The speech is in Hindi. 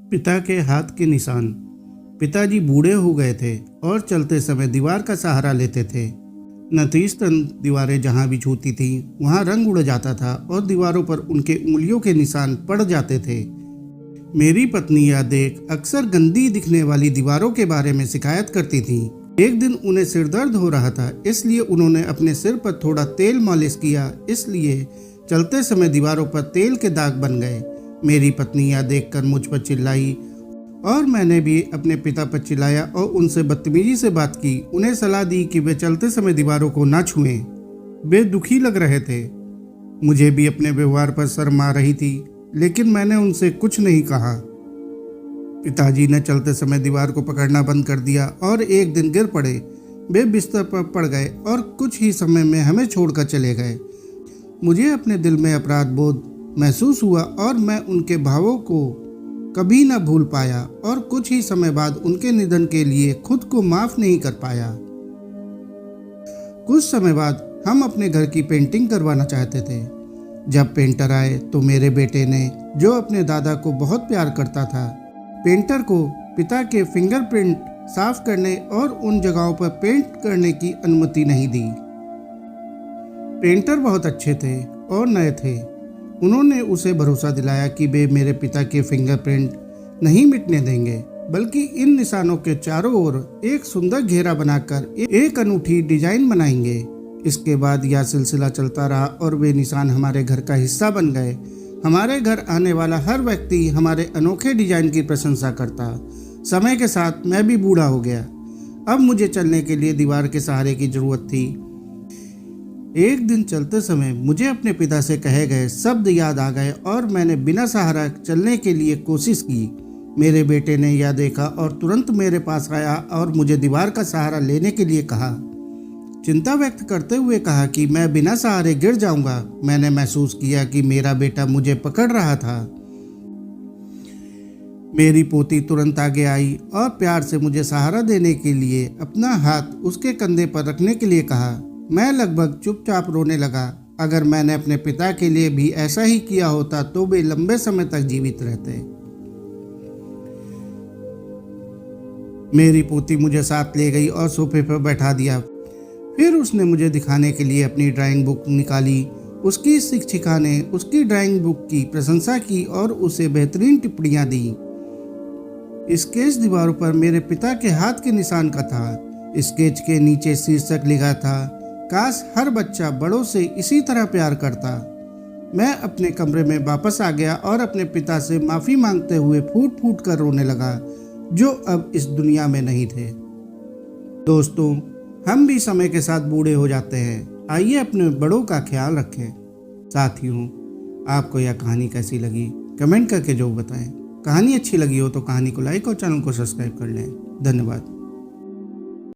पिता के हाथ के निशान। पिताजी बूढ़े हो गए थे और चलते समय दीवार का सहारा लेते थे। नतीजतन दीवारें जहां भी छूती थीं वहां रंग उड़ जाता था और दीवारों पर उनके उंगलियों के निशान पड़ जाते थे। मेरी पत्नी यह देख अक्सर गंदी दिखने वाली दीवारों के बारे में शिकायत करती थी। एक दिन उन्हें सिर दर्द हो रहा था, इसलिए उन्होंने अपने सिर पर थोड़ा तेल मालिश किया, इसलिए चलते समय दीवारों पर तेल के दाग बन गए। मेरी पत्नी यह देखकर मुझ पर चिल्लाई और मैंने भी अपने पिता पर चिल्लाया और उनसे बदतमीजी से बात की। उन्हें सलाह दी कि वे चलते समय दीवारों को ना छुएं। वे दुखी लग रहे थे। मुझे भी अपने व्यवहार पर शर्म आ रही थी, लेकिन मैंने उनसे कुछ नहीं कहा। पिताजी ने चलते समय दीवार को पकड़ना बंद कर दिया और एक दिन गिर पड़े। वे बिस्तर पर पड़ गए और कुछ ही समय में हमें छोड़कर चले गए। मुझे अपने दिल में अपराध बोध महसूस हुआ और मैं उनके भावों को कभी न भूल पाया और कुछ ही समय बाद उनके निधन के लिए खुद को माफ नहीं कर पाया। कुछ समय बाद हम अपने घर की पेंटिंग करवाना चाहते थे। जब पेंटर आए तो मेरे बेटे ने, जो अपने दादा को बहुत प्यार करता था, पेंटर को पिता के फिंगरप्रिंट साफ करने और उन जगहों पर पेंट करने की अनुमति नहीं दी। पेंटर बहुत अच्छे थे और नए थे। उन्होंने उसे भरोसा दिलाया कि वे मेरे पिता के फिंगरप्रिंट नहीं मिटने देंगे, बल्कि इन निशानों के चारों ओर एक सुंदर घेरा बनाकर एक अनूठी डिजाइन बनाएंगे। इसके बाद यह सिलसिला चलता रहा और वे निशान हमारे घर का हिस्सा बन गए। हमारे घर आने वाला हर व्यक्ति हमारे अनोखे डिजाइन की प्रशंसा करता। समय के साथ मैं भी बूढ़ा हो गया। अब मुझे चलने के लिए दीवार के सहारे की जरूरत थी। एक दिन चलते समय मुझे अपने पिता से कहे गए शब्द याद आ गए और मैंने बिना सहारा चलने के लिए कोशिश की। मेरे बेटे ने यह देखा और तुरंत मेरे पास आया और मुझे दीवार का सहारा लेने के लिए कहा। चिंता व्यक्त करते हुए कहा कि मैं बिना सहारे गिर जाऊंगा। मैंने महसूस किया कि मेरा बेटा मुझे पकड़ रहा था। मेरी पोती तुरंत आगे आई और प्यार से मुझे सहारा देने के लिए अपना हाथ उसके कंधे पर रखने के लिए कहा। मैं लगभग चुपचाप रोने लगा। अगर मैंने अपने पिता के लिए भी ऐसा ही किया होता तो वे लंबे समय तक जीवित रहते। मेरी पोती मुझे साथ ले गई और सोफे पर बैठा दिया। फिर उसने मुझे दिखाने के लिए अपनी ड्राइंग बुक निकाली। उसकी शिक्षिका ने उसकी ड्राइंग बुक की प्रशंसा की और उसे बेहतरीन टिप्पणियां दी। स्केच दीवारों पर मेरे पिता के हाथ के निशान का था। स्केच के नीचे शीर्षक लिखा था, काश हर बच्चा बड़ों से इसी तरह प्यार करता। मैं अपने कमरे में वापस आ गया और अपने पिता से माफ़ी मांगते हुए फूट फूट कर रोने लगा, जो अब इस दुनिया में नहीं थे। दोस्तों, हम भी समय के साथ बूढ़े हो जाते हैं। आइए अपने बड़ों का ख्याल रखें। साथियों, आपको यह कहानी कैसी लगी कमेंट करके जो बताएं। कहानी अच्छी लगी हो तो कहानी को लाइक और चैनल को सब्सक्राइब कर लें। धन्यवाद।